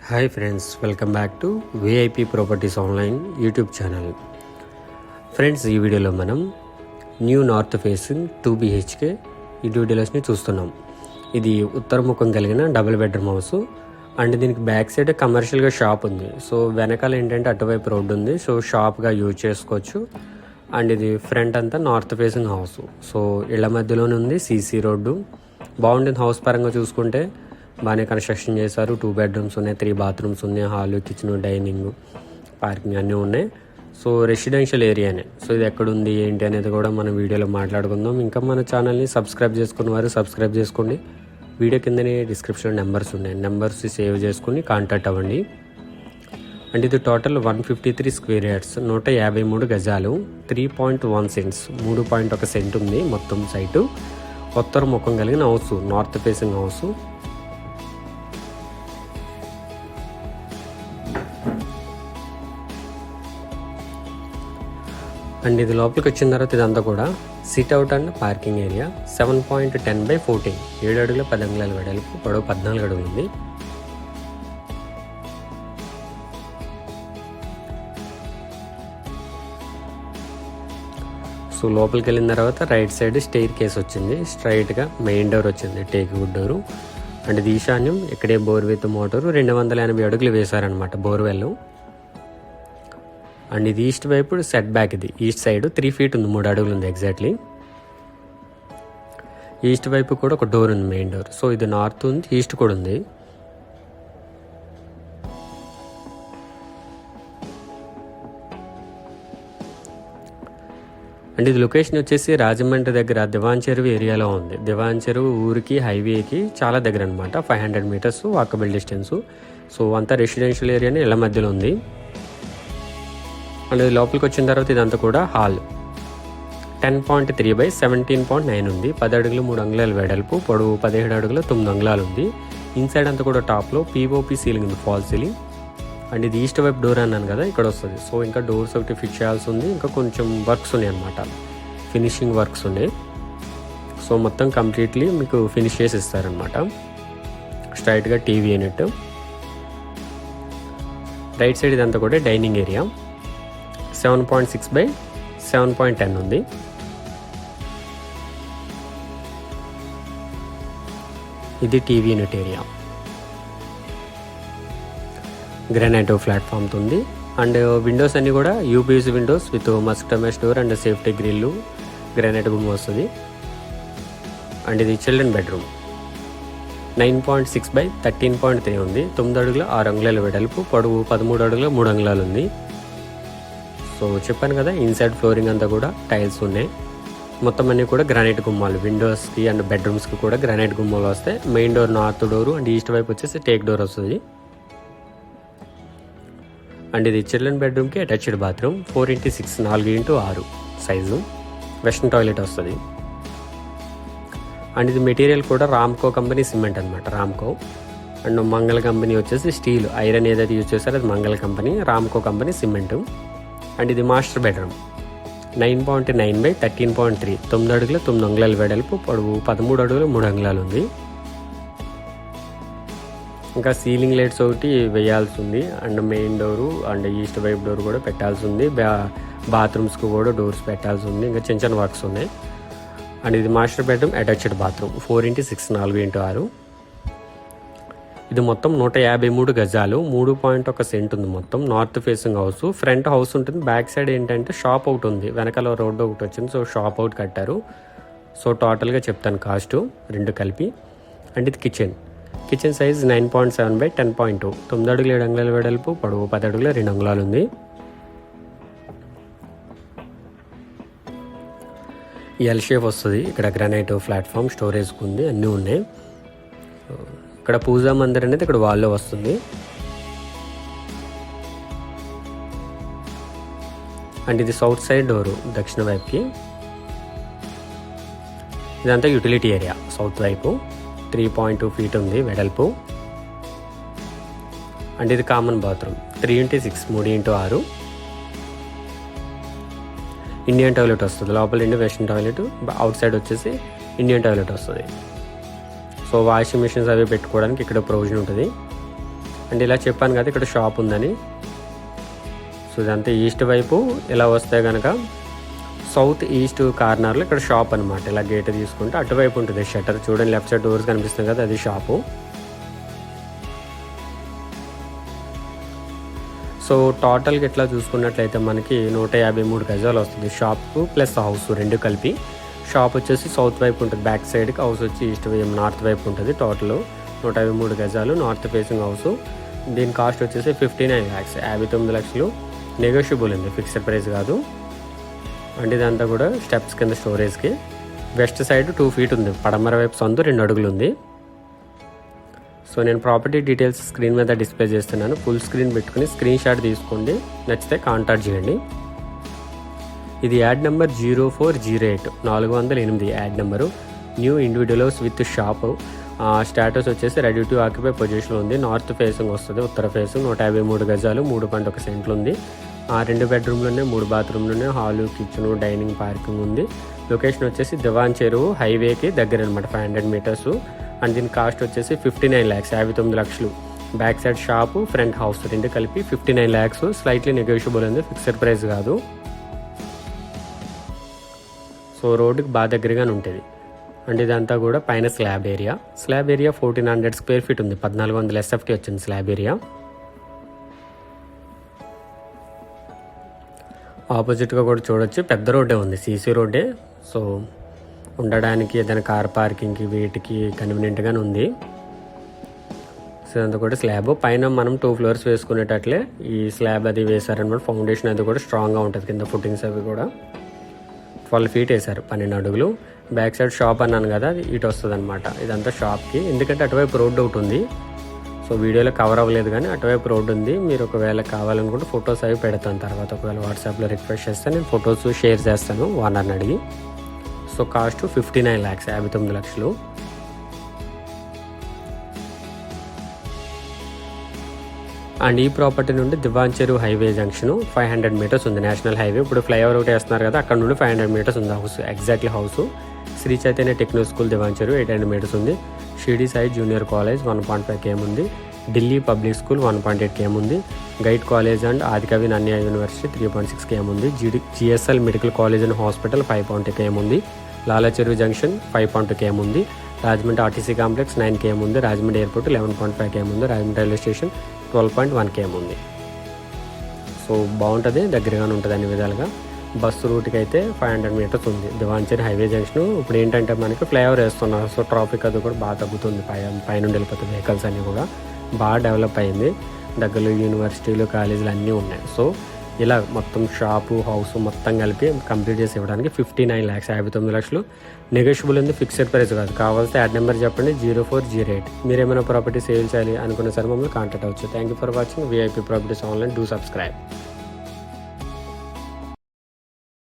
Hi friends, welcome back to VIP properties online YouTube channel. Friends, ఈ వీడియోలో మనం new north facing 2 BHK ఈ డీటెయిల్స్ని చూస్తున్నాం. ఇది ఉత్తరముఖం కలిగిన డబుల్ బెడ్రూమ్ హౌస్ అండ్ దీనికి బ్యాక్ సైడ్ కమర్షియల్గా షాప్ ఉంది. సో వెనకాల ఏంటంటే అటువైపు రోడ్డు ఉంది, సో షాప్గా యూజ్ చేసుకోవచ్చు. అండ్ ఇది ఫ్రంట్ అంతా నార్త్ ఫేసింగ్ హౌస్. సో ఇళ్ల మధ్యలోనే ఉంది, సీసీ రోడ్డు బాగుంటుంది. హౌస్ పరంగా చూసుకుంటే బాగానే కన్స్ట్రక్షన్ చేశారు. 2 bedrooms ఉన్నాయి, 3 bathrooms ఉన్నాయి, హాల్, కిచెన్, డైనింగ్, పార్కింగ్ అన్నీ ఉన్నాయి. So residential ఏరియానే. సో ఇది ఎక్కడుంది ఏంటి అనేది కూడా మనం వీడియోలో మాట్లాడుకుందాం. ఇంకా మన ఛానల్ని సబ్స్క్రైబ్ చేసుకున్న వారు సబ్స్క్రైబ్ చేసుకోండి. వీడియో కిందనే డిస్క్రిప్షన్ నెంబర్స్ ఉన్నాయి, నెంబర్స్ సేవ్ చేసుకుని కాంటాక్ట్ అవ్వండి. అండ్ ఇది టోటల్ 153 square yards, 153 గజాలు, 3.1 cents, 3.1 సెంట్ ఉంది మొత్తం సైటు. ఉత్తర ముఖం కలిగిన house, north facing house. And ఇది లోపలికి వచ్చిన తర్వాత ఇదంతా కూడా SIT out and parking area. 7.10/14, 7 అడుగుల 10 అంగుళాల వెడల్పు, పొడవు 14 అడుగులు ఉంది. సో లోపలికి వెళ్ళిన తర్వాత రైట్ సైడ్ స్టెయిర్ కేస్ వచ్చింది, స్ట్రైట్గా మెయిన్ డోర్ వచ్చింది, టేక్ వుడ్ డోరు. అండ్ ఇది ఈశాన్యం, ఇక్కడే బోర్ విత్ మోటారు 280 అడుగులు వేశారనమాట బోర్వెల్. అండ్ ఇది ఈస్ట్ వైపు సెట్ బ్యాక్, ఇది ఈస్ట్ సైడ్ 3 feet ఉంది, 3 అడుగులు ఉంది ఎగ్జాక్ట్లీ. ఈస్ట్ వైపు కూడా ఒక డోర్ ఉంది, మెయిన్ డోర్. సో ఇది నార్త్ ఉంది, ఈస్ట్ కూడా ఉంది. అండ్ ఇది లొకేషన్ వచ్చేసి రాజమండ్రి దగ్గర దివాన్ చెరువు ఏరియాలో ఉంది. దివాన్ చెరువు ఊరికి హైవేకి చాలా దగ్గర అనమాట, 500 meters వాకబుల్ డిస్టెన్స్. సో అంతా రెసిడెన్షియల్ ఏరియాని ఇళ్ళ మధ్యలో ఉంది. అండ్ లోపలికి వచ్చిన తర్వాత ఇదంతా కూడా హాల్. 10.3/17.9 ఉంది, 10 అడుగులు 3 అంగుళాల వెడల్పు, పొడవు 17 అడుగులు 9 అంగుళాలు ఉంది. ఇన్సైడ్ అంతా కూడా టాప్లో POP సీలింగ్ ఉంది, ఫాల్ సీలింగ్. అండ్ ఇది ఈస్ట్ వైపు డోర్ అన్నాను కదా, ఇక్కడ వస్తుంది. సో ఇంకా డోర్స్ ఒకటి ఫిట్ చేయాల్సి ఉంది, ఇంకా కొంచెం వర్క్స్ ఉన్నాయి అనమాట, ఫినిషింగ్ వర్క్స్ ఉన్నాయి. సో మొత్తం కంప్లీట్లీ మీకు ఫినిష్ చేసి ఇస్తారనమాట. స్ట్రైట్గా టీవీ యూనిట్. రైట్ సైడ్ ఇదంతా కూడా డైనింగ్ ఏరియా. 7.6/7.10 ఉంది. ఇది టీవీ యూనిట్ ఏరియా. గ్రానైట్ ప్లాట్ఫామ్తో ఉంది. అండ్ విండోస్ అన్నీ కూడా UPVC Windows with mosquito mesh door and safety grill, granite గుమ్మ వస్తుంది. అండ్ ఇది చిల్డ్రన్ బెడ్రూమ్. 9.6/13.3 ఉంది, 9 అడుగుల 6 అంగుళాల వెడల్పు, పొడవు 13 అడుగుల 3 అంగుళాలు ఉంది. సో చెప్పాను కదా, ఇన్సైడ్ ఫ్లోరింగ్ అంతా కూడా టైల్స్ ఉన్నాయి. మొత్తం అన్నీ కూడా గ్రానైట్ గుమ్మాలు, విండోస్కి అండ్ బెడ్రూమ్స్కి కూడా గ్రానైట్ గుమ్మాలు వస్తాయి. Main door north door and east వైపు వచ్చేసి టేక్ డోర్ వస్తుంది. అండ్ ఇది చిల్డ్రన్ బెడ్రూమ్కి attached bathroom, 4x6, 4x6 size, western toilet వస్తుంది. అండ్ ఇది మెటీరియల్ కూడా రామ్కో కంపెనీ సిమెంట్ అనమాట, రామ్కో. అండ్ మంగళ కంపెనీ వచ్చేసి స్టీల్, ఐరన్ ఏదైతే యూజ్ చేస్తారో అది మంగళ company, Ramco company cement. And ఇది మాస్టర్ బెడ్రూమ్. 9.9/13.3, 9 అడుగుల 9 అంగుళాల వెడల్పు, పొడవు 13 అడుగుల 3 అంగుళాలు ఉంది. ఇంకా సీలింగ్ లైట్స్ ఒకటి వేయాల్సి ఉంది. And main door and east వైపు డోర్ కూడా పెట్టాల్సి ఉంది. బాత్రూమ్స్కి కూడా డోర్స్ పెట్టాల్సి ఉంది. ఇంకా చిన్న చిన్న వర్క్స్ ఉన్నాయి. అండ్ ఇది master bedroom attached bathroom, 4x6, 4x6. ఇది మొత్తం 153 గజాలు, 3.1 సెంట్ ఉంది మొత్తం. North facing house, front house ఉంటుంది. బ్యాక్ సైడ్ ఏంటంటే షాప్ ఒకటి ఉంది, వెనకాల రోడ్డు ఒకటి వచ్చింది. సో షాప్ ఒకటి కట్టారు. సో టోటల్గా చెప్తాను కాస్ట్ రెండు కలిపి. అండ్ ఇది కిచెన్ సైజ్ 9.7/10.2, 9 అడుగుల 7 అంగుళాల వెడల్పు, పొడవు 10 అడుగుల 2 అంగుళాలు ఉంది. ఎల్ షేప్ వస్తుంది. ఇక్కడ గ్రానైట్ ప్లాట్ఫామ్, స్టోరేజ్కి ఉంది, అన్నీ ఉన్నాయి. ఇక్కడ పూజా మందిర్ అనేది ఇక్కడ వాల్లో వస్తుంది. అండ్ ఇది సౌత్ సైడ్ డోరు, దక్షిణ వైపుకి. ఇదంతా యూటిలిటీ ఏరియా, సౌత్ వైపు 3.2 feet ఉంది వెడల్పు. అండ్ ఇది common bathroom, 3x6, 3x6. Indian toilet వస్తుంది, లోపల ఇండి వెస్టర్న్ టాయిలెట్, అవుట్ సైడ్ వచ్చేసి ఇండియన్ టాయిలెట్ వస్తుంది. సో వాషింగ్ మిషన్స్ అవి పెట్టుకోవడానికి ఇక్కడ ప్రొవిజన్ ఉంటుంది. అండ్ ఇలా చెప్పాను కదా ఇక్కడ షాప్ ఉందని. సో ఇదంతా ఈస్ట్ వైపు. ఇలా వస్తే కనుక సౌత్ ఈస్ట్ కార్నర్లో ఇక్కడ షాప్ అనమాట. ఇలా గేట్ తీసుకుంటే అటువైపు ఉంటుంది షట్టర్. చూడండి లెఫ్ట్ సైడ్ డోర్స్ కనిపిస్తుంది కదా, అది షాపు. సో టోటల్గా ఇట్లా చూసుకున్నట్లయితే మనకి 153 గజాలు వస్తుంది షాప్ ప్లస్ హౌస్ రెండు కలిపి. షాప్ వచ్చేసి సౌత్ వైపు ఉంటుంది బ్యాక్ సైడ్కి, హౌస్ వచ్చి ఈస్ట్ వైపు నార్త్ వైపు ఉంటుంది. టోటల్ 153 గజాలు నార్త్ ఫేసింగ్ హౌస్. దీని కాస్ట్ వచ్చేసి 59 lakhs, 59 లక్షలు. నెగోషియబుల్ ఉంది, ఫిక్స్డ్ ప్రైస్ కాదు. అండ్ ఇదంతా కూడా స్టెప్స్ కింద స్టోరేజ్కి. వెస్ట్ సైడ్ 2 feet ఉంది, పడమర వైపు సందు 2 అడుగులు ఉంది. సో నేను ప్రాపర్టీ డీటెయిల్స్ స్క్రీన్ మీద డిస్ప్లే చేస్తున్నాను. ఫుల్ స్క్రీన్ పెట్టుకుని స్క్రీన్ షాట్ తీసుకోండి, నచ్చితే కాంటాక్ట్ చేయండి. ఇది add number 0408 408 add number. New individuals with shop. Status వచ్చేసి రెడీ టు ఆక్యుపై పొజిషన్లో ఉంది. నార్త్ ఫేసింగ్ వస్తుంది, ఉత్తర ఫేసింగ్. 153 గజాలు 3.1 సెంట్లు ఉంది. 2 బెడ్రూమ్లు ఉన్నాయి, 3 బాత్రూమ్లు ఉన్నాయి. హాలు, కిచెన్, డైనింగ్, పార్కింగ్ ఉంది. లొకేషన్ వచ్చేసి దివాన్ చెరువు హైవేకి దగ్గర అనమాట, 500 meters. అండ్ దీని కాస్ట్ వచ్చేసి 59 lakhs, 59 లక్షలు. Back side shop, front house రెండు కలిపి 59 lakhs. స్లైట్లీ నెగోషియబుల్ ఉంది, ఫిక్స్డ్ ప్రైస్ కాదు. సో రోడ్డుకి బాగా దగ్గరగానే ఉంటుంది. అండ్ ఇదంతా కూడా పైన slab area. Slab area 1400 square feet ఉంది, 1400 SFT వచ్చింది స్లాబ్ ఏరియా. ఆపోజిట్గా కూడా చూడొచ్చు, పెద్ద రోడ్డే ఉంది, సీసీ రోడ్డే. సో ఉండడానికి ఏదైనా కార్ పార్కింగ్కి వీటికి కన్వీనియంట్గానే ఉంది. సో ఇదంతా కూడా స్లాబ్. పైన మనం 2 floors వేసుకునేటట్లే ఈ స్లాబ్ అది వేసారనమాట. ఫౌండేషన్ అది కూడా స్ట్రాంగ్గా ఉంటుంది, కింద ఫుటింగ్స్ అవి కూడా 12 feet వేశారు, 12 అడుగులు. బ్యాక్ సైడ్ షాప్ అన్నాను కదా, అది ఇటు వస్తుంది అనమాట. ఇదంతా షాప్కి, ఎందుకంటే అటువైపు రోడ్డు ఒకటి ఉంది. సో వీడియోలో కవర్ అవ్వలేదు కానీ అటువైపు రోడ్డు ఉంది. మీరు ఒకవేళ కావాలనుకుంటే ఫొటోస్ అవి పెడతాను తర్వాత. ఒకవేళ వాట్సాప్లో రిక్వెస్ట్ చేస్తే నేను ఫొటోస్ షేర్ చేస్తాను ఓనర్ని అడిగి. సో కాస్ట్ 59 lakhs, 59 లక్షలు. అండ్ ఈ ప్రాపర్టీ నుండి Diwan Cheruvu highway junction 500 meters ఉంది, నేషనల్ హైవే. ఇప్పుడు ఫ్లైఓవర్ ఒకటి వేస్తున్నారు కదా, అక్కడ నుండి 500 meters ఉంది house, exactly house. Sri Chaitanya techno school Diwan Cheruvu 800 meters ఉంది. Shirdi Sai junior college 1.5 km ఉంది. ఢిల్లీ పబ్లిక్ స్కూల్ 1.8 km ఉంది. Guide college and Adikavi Nannaya university 3.6 km ఉంది. GSL medical college and hospital 5.2 km ఉంది. లాలా చెరువు జంక్షన్ 5.2 km ఉంది. రాజమండ్రి ఆర్టీసీ కాంప్లెక్స్ 9 km ఉంది. రాజమండ్రి ఎయిర్పోర్ట్ 11.5 km ఉంది. రాజమండ్రి రైల్వే స్టేషన్ 12.1 km ఉంది. సో బాగుంటుంది, దగ్గరగానే ఉంటుంది అన్ని విధాలుగా. బస్సు రూట్కి అయితే 500 meters ఉంది. దివాన్ చెరువు హైవే జంక్షన్. ఇప్పుడు ఏంటంటే మనకి ఫ్లైఓవర్ వేస్తున్నారు, సో ట్రాఫిక్ అది కూడా బాగా తగ్గుతుంది. పైనుండి వెళ్ళిపోతుంది వెహికల్స్ అన్నీ కూడా బాగా డెవలప్ అయింది. దగ్గరలో యూనివర్సిటీలు, కాలేజీలు అన్నీ ఉన్నాయి. సో ఇలా మొత్తం షాపు, హౌస్ మొత్తం కలిపి కంప్లీట్ చేసి ఇవ్వడానికి 59 lakhs, 59 లక్షలు. నెగోషియబుల్ ఉంది, ఫిక్స్డ్ ప్రైస్ కాదు. కావాల్సి యాడ్ నెంబర్ చెప్పండి 0408. మీరు ఏమైనా ప్రాపర్టీ సేల్ చేయాలి అనుకున్న సరే మమ్మల్ని కాంటాక్ట్ అవ్వచ్చు. Thank you for watching VIP properties online. Do subscribe.